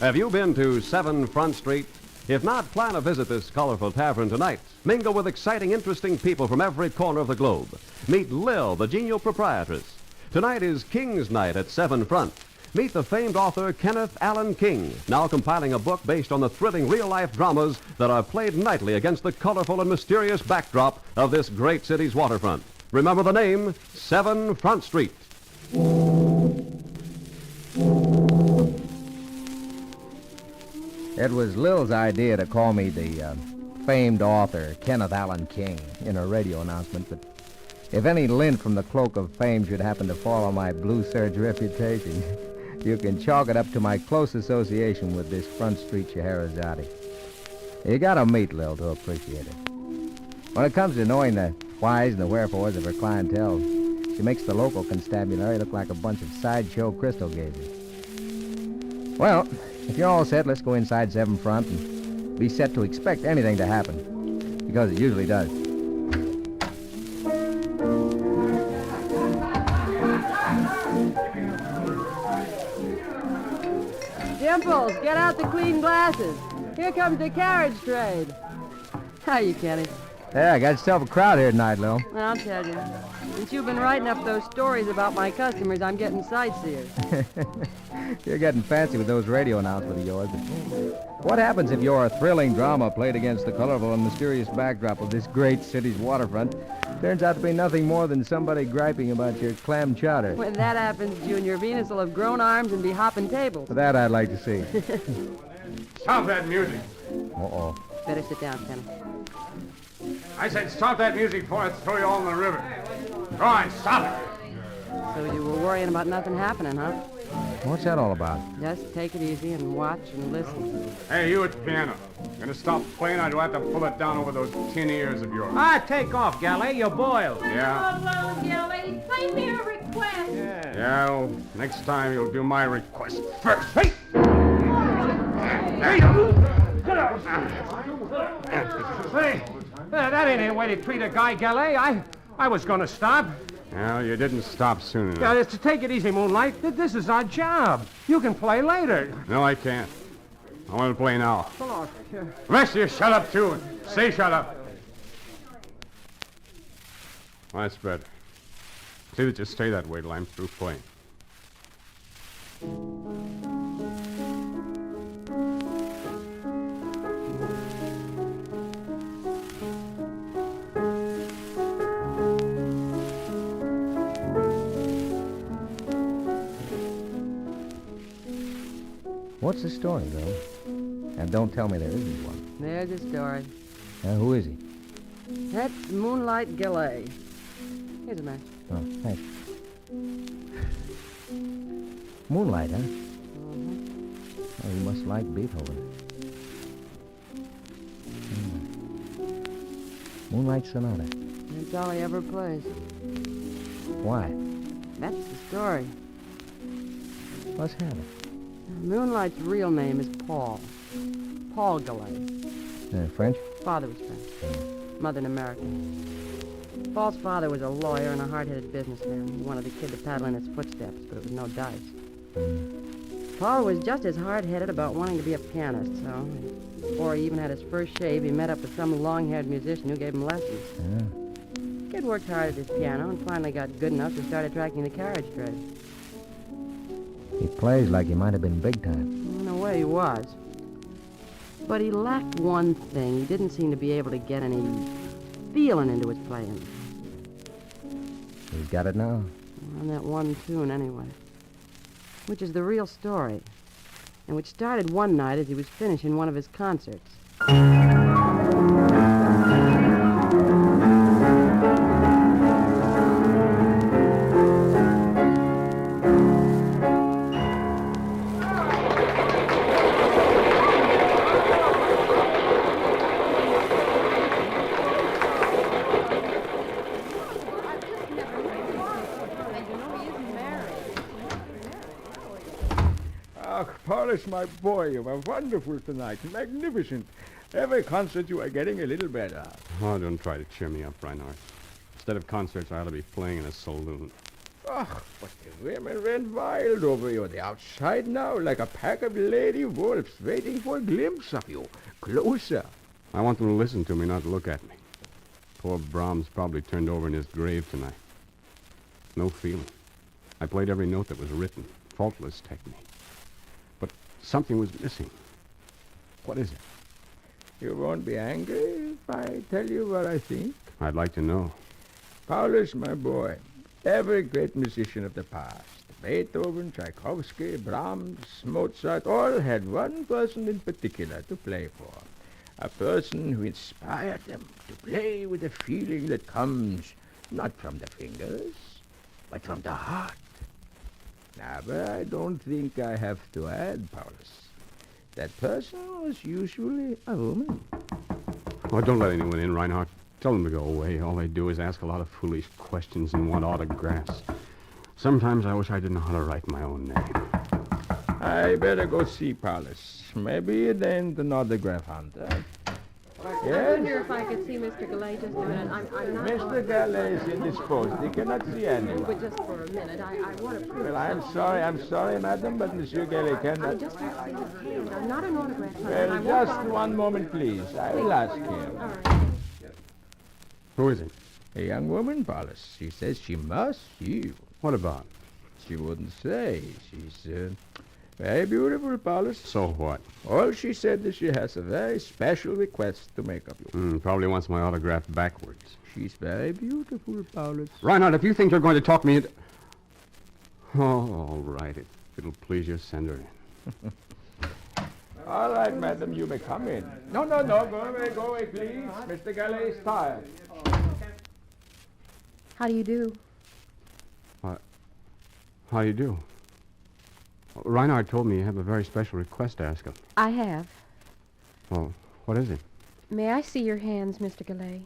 Have you been to 7 Front Street? If not, plan to visit this colorful tavern tonight. Mingle with exciting, interesting people from every corner of the globe. Meet Lil, the genial proprietress. Tonight is King's Night at 7 Front. Meet the famed author Kenneth Allen King, now compiling a book based on the thrilling real-life dramas that are played nightly against the colorful and mysterious backdrop of this great city's waterfront. Remember the name, 7 Front Street. It was Lil's idea to call me the famed author Kenneth Allen King in a radio announcement, but if any lint from the cloak of fame should happen to fall on my blue serge reputation, you can chalk it up to my close association with this Front Street Scheherazade. You gotta meet Lil to appreciate it. When it comes to knowing the whys and the wherefores of her clientele, she makes the local constabulary look like a bunch of sideshow crystal gazers. Well, if you're all set, let's go inside 7 Front and be set to expect anything to happen, because it usually does. Dimples, get out the clean glasses. Here comes the carriage trade. How you, Kenny? Yeah, I got yourself a crowd here tonight, Lil. I'll tell you. Since you've been writing up those stories about my customers, I'm getting sightseers. You're getting fancy with those radio announcements of yours, but what happens if your thrilling drama played against the colorful and mysterious backdrop of this great city's waterfront turns out to be nothing more than somebody griping about your clam chowder? When that happens, Junior, Venus will have grown arms and be hopping tables. For that, I'd like to see. Stop that music. Uh-oh. Better sit down, Kenny. I said stop that music before I throw you all in the river. Go on, stop it. So you were worrying about nothing happening, huh? What's that all about? Just take it easy and watch and listen. Hey, you at the piano. Gonna stop playing, or do I have to pull it down over those tin ears of yours? Take off, Galley. You're boiled. Yeah? Hello, Gilly. Play me a request. Yeah, well, next time you'll do my request first. Hey! Hey, that ain't a way to treat a guy, Galley. I was going to stop. Well, you didn't stop soon Yeah, enough. to take it easy, Moonlight. This is our job. You can play later. No, I can't. I want to play now. Come on. The rest of you shut up, too. Say shut up. Well, that's better. See that you stay that way till I'm through playing. What's the story, Lil? And don't tell me there isn't one. There's the story. Who is he? That's Moonlight Gillet. Here's a match. Oh, thanks. Moonlight, huh? Oh, you must like Beethoven. Moonlight Sonata. That's all he ever plays. Why? That's the story. What's happening? Moonlight's real name is Paul. Paul Gillet. French? Father was French. Mother an American. Paul's father was a lawyer and a hard-headed businessman. He wanted the kid to paddle in his footsteps, but it was no dice. Paul was just as hard-headed about wanting to be a pianist, so before he even had his first shave, he met up with some long-haired musician who gave him lessons. Yeah. The kid worked hard at his piano and finally got good enough to start attracting the carriage trade. He plays like he might have been big time. In a way, he was. But he lacked one thing. He didn't seem to be able to get any feeling into his playing. He's got it now. On that one tune, anyway. Which is the real story. And which started one night as he was finishing one of his concerts. Polish, my boy, you were wonderful tonight. Magnificent. Every concert you are getting a little better. Oh, don't try to cheer me up, Reinhardt. Instead of concerts, I ought to be playing in a saloon. Oh, but the women ran wild over you. They're outside now like a pack of lady wolves waiting for a glimpse of you. Closer. I want them to listen to me, not look at me. Poor Brahms probably turned over in his grave tonight. No feeling. I played every note that was written. Faultless technique. But something was missing. What is it? You won't be angry if I tell you what I think? I'd like to know. Paulus, my boy, every great musician of the past, Beethoven, Tchaikovsky, Brahms, Mozart, all had one person in particular to play for. A person who inspired them to play with a feeling that comes not from the fingers, but from the heart. Now, but I don't think I have to add, Paulus. That person was usually a woman. Oh, don't let anyone in, Reinhardt. Tell them to go away. All they do is ask a lot of foolish questions and want autographs. Sometimes I wish I didn't know how to write my own name. I better go see Paulus. Maybe it ain't an autograph hunter. I Yes? wonder if I could see Mr. Galay just a minute. I'm not... Mr. Gallet is indisposed. He cannot see anyone. But just for a minute, I want to prove Well, I'm sorry, madam, but Monsieur Gallet I cannot. just want to see his hand. I'm not an autograph hunter. Well, I won't just bother- one moment, please. I will ask him. All right. Who is it? A young woman, Paulus. She says she must see you. What about? She wouldn't say. She's very beautiful, Paulus. So what? All she said is she has a very special request to make of you. Probably wants my autograph backwards. She's very beautiful, Paulus. Reinhardt, if you think you're going to talk me into... Oh, all right. It'll please you, send her in. All right, madam, you may come in. No, go away, please. Mr. Gallet is tired. How do you do? How do you do? Reinhardt told me you have a very special request to ask him. I have. Well, what is it? May I see your hands, Mr. Galay?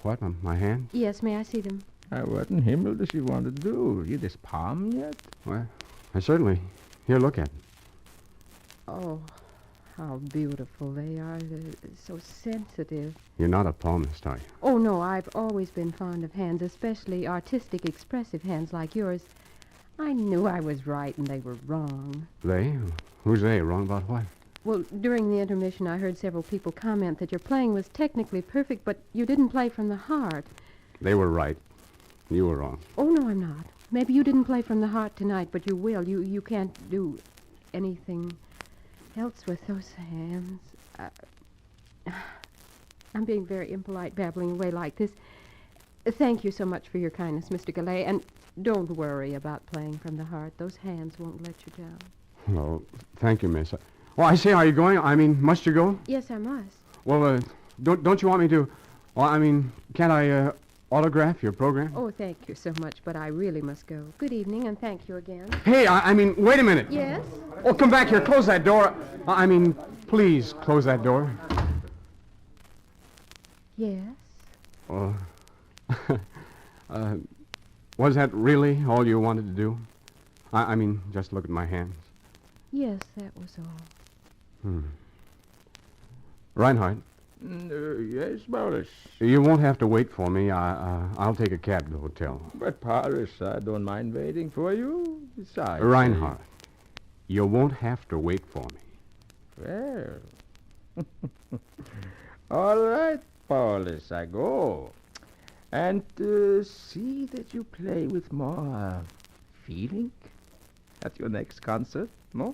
What? My hand? Yes, may I see them? What in Himmel does she want to do? Read his palm yet? Well, I certainly... Here, look at it. Oh, how beautiful they are. They're so sensitive. You're not a palmist, are you? Oh, no, I've always been fond of hands, especially artistic, expressive hands like yours. I knew I was right and they were wrong. They? Who's they? Wrong about what? Well, during the intermission, I heard several people comment that your playing was technically perfect, but you didn't play from the heart. They were right. You were wrong. Oh, no, I'm not. Maybe you didn't play from the heart tonight, but you will. You can't do anything else with those hands. I'm being very impolite, babbling away like this. Thank you so much for your kindness, Mr. Galay, and don't worry about playing from the heart. Those hands won't let you down. Well, thank you, miss. Well, I say, are you going? I mean, must you go? Yes, I must. Well, don't you want me to... Well, I mean, can't I autograph your program? Oh, thank you so much, but I really must go. Good evening, and thank you again. Hey, I mean, wait a minute. Yes? Oh, come back here. Close that door. I mean, please, close that door. Yes? Oh. Was that really all you wanted to do? I mean, just look at my hands. Yes, that was all. Reinhardt, Yes, Paulus. you won't have to wait for me. I'll take a cab to the hotel. But, Paulus, I don't mind waiting for you. Besides... Reinhardt, you won't have to wait for me. Well... All right, Paulus, I go. And see that you play with more feeling at your next concert, no?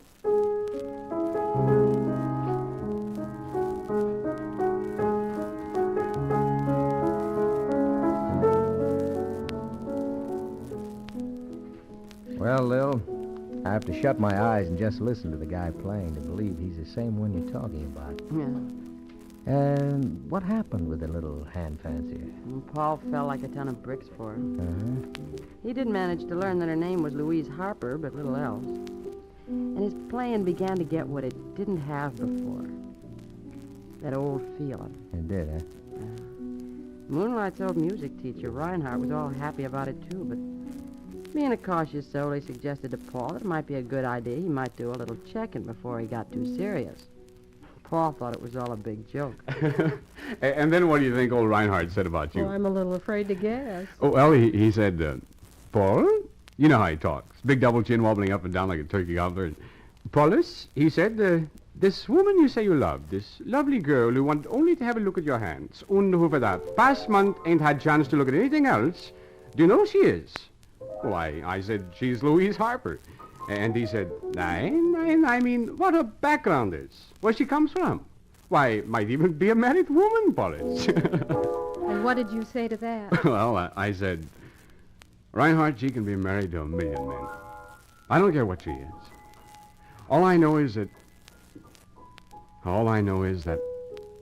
Well, Lil, I have to shut my eyes and just listen to the guy playing to believe he's the same one you're talking about. Yeah. And what happened with the little hand fancier? Paul fell like a ton of bricks for her. Uh-huh. He did manage to learn that her name was Louise Harper, but little else. And his playing began to get what it didn't have before. That old feeling. It did, huh? Moonlight's old music teacher, Reinhardt, was all happy about it, too, but being a cautious soul, he suggested to Paul that it might be a good idea he might do a little checking before he got too serious. Paul thought it was all a big joke. And then what do you think old Reinhardt said about you? Well, I'm a little afraid to guess. Oh, well, he said, Paul, You know how he talks. Big double chin wobbling up and down like a turkey gobbler. And, Paulus, he said, this woman you say you love, this lovely girl who want only to have a look at your hands, und who for that past month ain't had chance to look at anything else, do you know who she is? Why, I said, she's Louise Harper. And he said, I mean, what her background is, where she comes from. Why, might even be a married woman, Paulus. And what did you say to that? Well, I said, Reinhardt, she can be married to a million men. I don't care what she is. All I know is that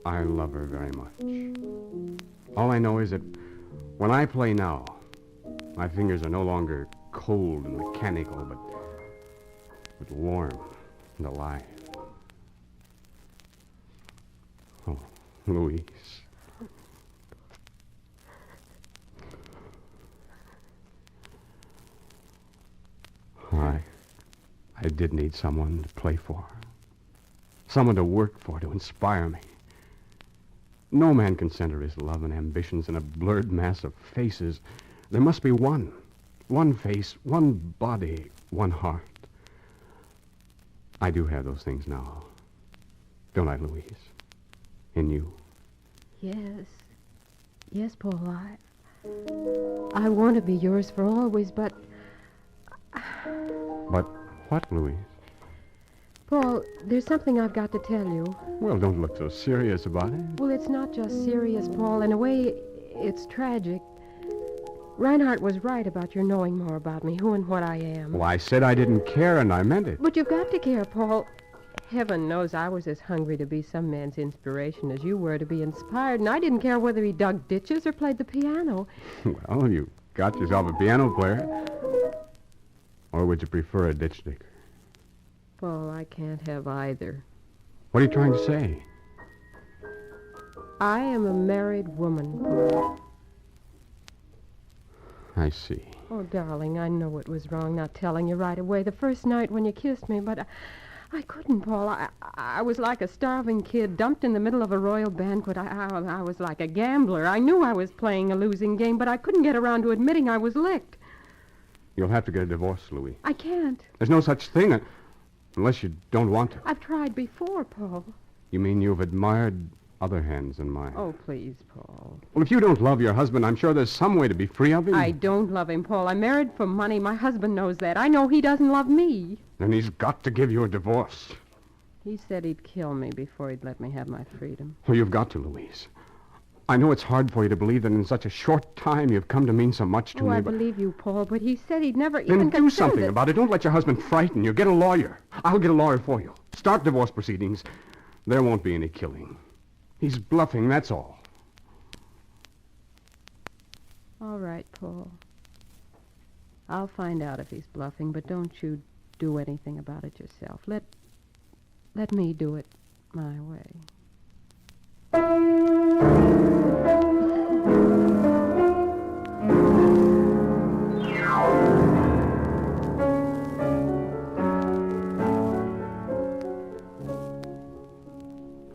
I love her very much. All I know is that when I play now, my fingers are no longer cold and mechanical, but warm and alive. Oh, Louise. I did need someone to play for. Someone to work for, to inspire me. No man can center his love and ambitions in a blurred mass of faces. There must be one. One face, one body, one heart. I do have those things now. Don't I, Louise? In you. Yes. Yes, Paul, I want to be yours for always, but... But what, Louise? Paul, there's something I've got to tell you. Well, don't look so serious about it. Well, it's not just serious, Paul. In a way, it's tragic. Reinhardt was right about your knowing more about me, who and what I am. Well, I said I didn't care, and I meant it. But you've got to care, Paul. Heaven knows I was as hungry to be some man's inspiration as you were to be inspired, and I didn't care whether he dug ditches or played the piano. Well, you got yourself a piano player. Or would you prefer a ditch digger? Paul, I can't have either. What are you trying to say? I am a married woman, Paul. I see. Oh, darling, I know it was wrong not telling you right away the first night when you kissed me, but I couldn't, Paul. I was like a starving kid dumped in the middle of a royal banquet. I was like a gambler. I knew I was playing a losing game, but I couldn't get around to admitting I was licked. You'll have to get a divorce, Louis. I can't. There's no such thing unless you don't want to. I've tried before, Paul. You mean you've admired other hands than mine? Oh, please, Paul. Well, if you don't love your husband, I'm sure there's some way to be free of him. I don't love him, Paul. I'm married for money. My husband knows that. I know he doesn't love me. Then he's got to give you a divorce. He said he'd kill me before he'd let me have my freedom. Well, you've got to, Louise. I know it's hard for you to believe that in such a short time you've come to mean so much to me, I but... believe you, Paul, but he said he'd never Then even do something about it. Don't let your husband frighten you. Get a lawyer. I'll get a lawyer for you. Start divorce proceedings. There won't be any killing. He's bluffing, that's all. All right, Paul. I'll find out if he's bluffing, but don't you do anything about it yourself. Let me do it my way.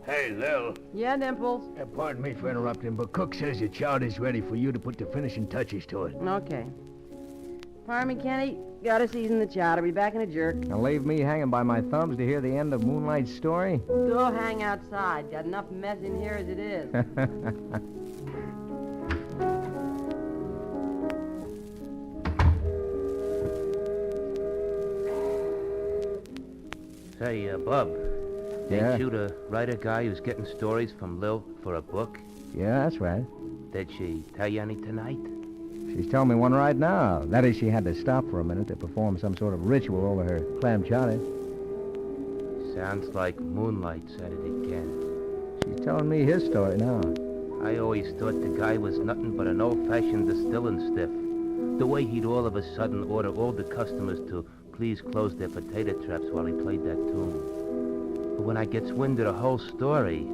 Hey, Lil. Yeah, Dimples? Pardon me for interrupting, but Cook says your chowder's ready for you to put the finishing touches to it. Okay. Pardon me, Kenny. Gotta season the chowder. Be back in a jerk. And leave me hanging by my thumbs to hear the end of Moonlight's story? Go hang outside. Got enough mess in here as it is. Say, Bub, Yeah? ain't you the writer guy who's getting stories from Lil for a book? Yeah, that's right. Did she tell you any tonight? She's telling me one right now. That is, she had to stop for a minute to perform some sort of ritual over her clam chowder. Sounds like Moonlight said it again. She's telling me his story now. I always thought the guy was nothing but an old-fashioned distilling stiff. The way he'd all of a sudden order all the customers to please close their potato traps while he played that tune. But when I gets wind of the whole story,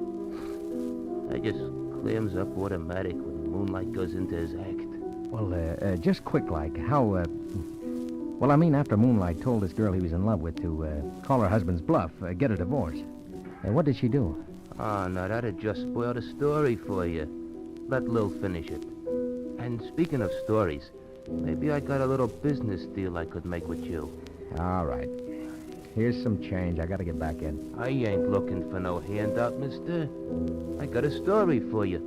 I just clams up automatic when Moonlight goes into his act. Well, just quick like, how, well, I mean, after Moonlight told this girl he was in love with to call her husband's bluff, get a divorce. What did she do? Oh, now that'd just spoil the story for you. Let Lil finish it. And speaking of stories, Maybe I got a little business deal I could make with you. All right. Here's some change. I gotta get back in. I ain't looking for no handout, mister. I got a story for you.